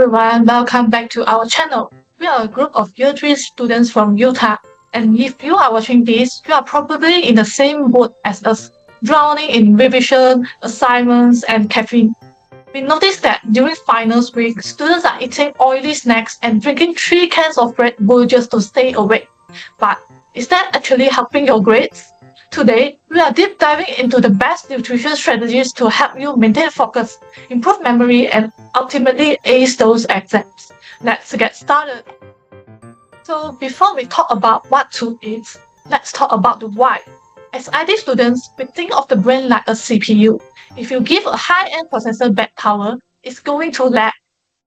everyone, welcome back to our channel. We are a group of Year 3 students from Utah, and if you are watching this, you are probably in the same boat as us, drowning in revision, assignments, and caffeine. We noticed that during finals week, students are eating oily snacks and drinking 3 cans of Red Bull just to stay awake. But is that actually helping your grades? Today, we are deep diving into the best nutrition strategies to help you maintain focus, improve memory, and ultimately ace those exams. Let's get started. So before we talk about what to eat, let's talk about the why. As IT students, we think of the brain like a CPU. If you give a high-end processor bad power, it's going to lag.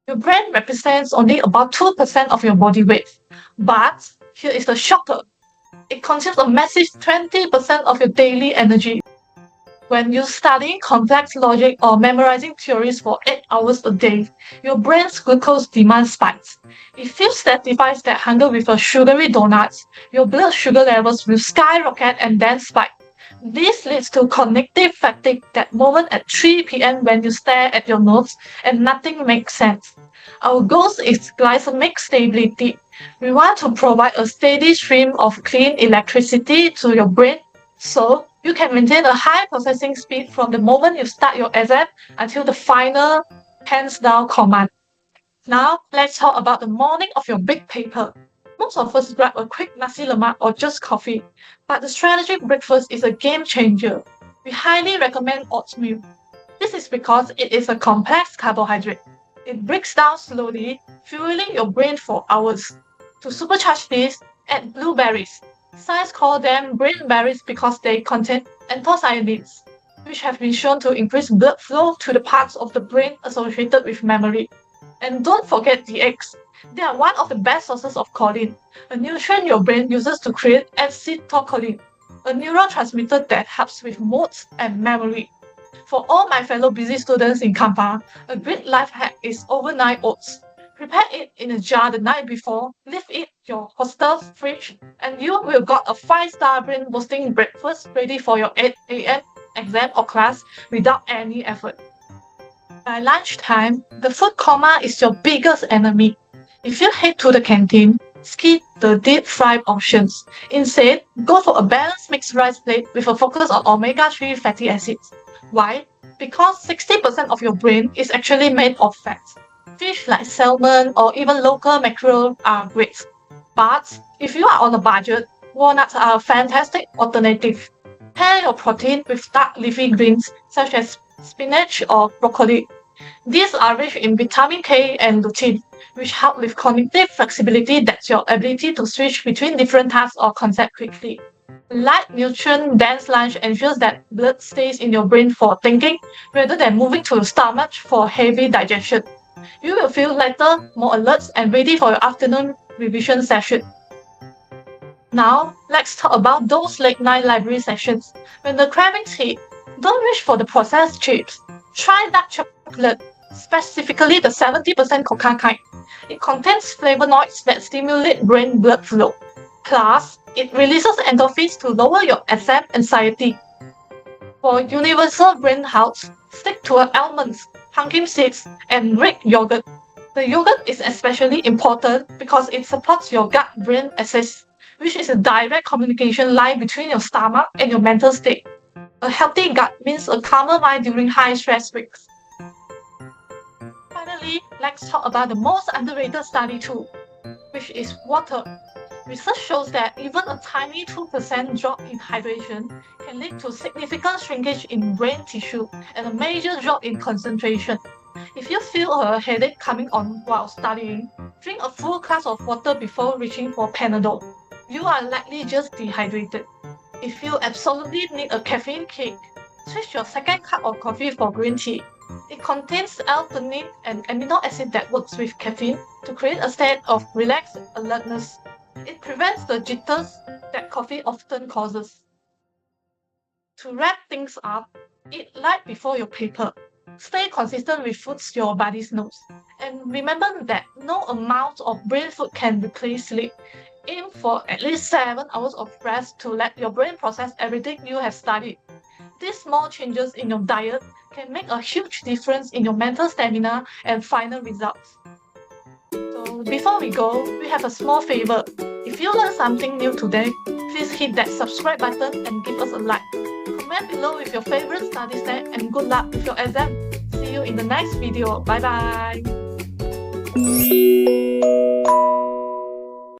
Your brain represents only about 2% of your body weight. But here is the shocker. It consumes a massive 20% of your daily energy. When you study complex logic or memorizing theories for 8 hours a day, your brain's glucose demand spikes. If you satisfy that hunger with a sugary donut, your blood sugar levels will skyrocket and then spike. This leads to cognitive fatigue, that moment at 3 p.m. when you stare at your notes and nothing makes sense. Our goal is glycemic stability. We want to provide a steady stream of clean electricity to your brain so you can maintain a high processing speed from the moment you start your exam until the final hands down command. Now, let's talk about the morning of your big paper. Most of us grab a quick nasi lemak or just coffee, but the strategic breakfast is a game changer. We highly recommend oatmeal. This is because it is a complex carbohydrate. It breaks down slowly, fueling your brain for hours. To supercharge this, add blueberries. Science call them brain berries because they contain anthocyanins, which have been shown to increase blood flow to the parts of the brain associated with memory. And don't forget the eggs. They are one of the best sources of choline, a nutrient your brain uses to create acetylcholine, a neurotransmitter that helps with moods and memory. For all my fellow busy students in Kampa, a great life hack is overnight oats. Prepare it in a jar the night before, leave it in your hostel's fridge, and you will got a 5-star brain boosting breakfast ready for your 8 a.m. exam or class without any effort. By lunchtime, the food coma is your biggest enemy. If you head to the canteen, skip the deep fried options. Instead, go for a balanced mixed rice plate with a focus on omega-3 fatty acids. Why? Because 60% of your brain is actually made of fats. Fish like salmon or even local mackerel are great. But if you are on a budget, walnuts are a fantastic alternative. Pair your protein with dark leafy greens such as spinach or broccoli. These are rich in vitamin K and lutein, which help with cognitive flexibility, that's your ability to switch between different tasks or concepts quickly. Light, nutrient-dense lunch ensures that blood stays in your brain for thinking rather than moving to your stomach for heavy digestion. You will feel lighter, more alert, and ready for your afternoon revision session. Now, let's talk about those late-night library sessions. When the cravings hit, don't reach for the processed chips. Try dark chocolate, specifically the 70% cocoa kind. It contains flavonoids that stimulate brain blood flow. Plus, it releases endorphins to lower your exam anxiety. For universal brain health, stick to almonds, pumpkin seeds, and Greek yogurt. The yogurt is especially important because it supports your gut-brain axis, which is a direct communication line between your stomach and your mental state. A healthy gut means a calmer mind during high-stress weeks. Finally, let's talk about the most underrated study tool, which is water. Research shows that even a tiny 2% drop in hydration can lead to significant shrinkage in brain tissue and a major drop in concentration. If you feel a headache coming on while studying, drink a full glass of water before reaching for Panadol. You are likely just dehydrated. If you absolutely need a caffeine kick, switch your second cup of coffee for green tea. It contains L-theanine, an amino acid that works with caffeine to create a state of relaxed alertness. It prevents the jitters that coffee often causes. To wrap things up, eat light before your paper. Stay consistent with foods your body knows. And remember that no amount of brain food can replace sleep. Aim for at least 7 hours of rest to let your brain process everything you have studied. These small changes in your diet can make a huge difference in your mental stamina and final results. And before we go, we have a small favor. If you learned something new today, please hit that subscribe button and give us a like. Comment below with your favorite study set and good luck with your exam. See you in the next video. Bye bye.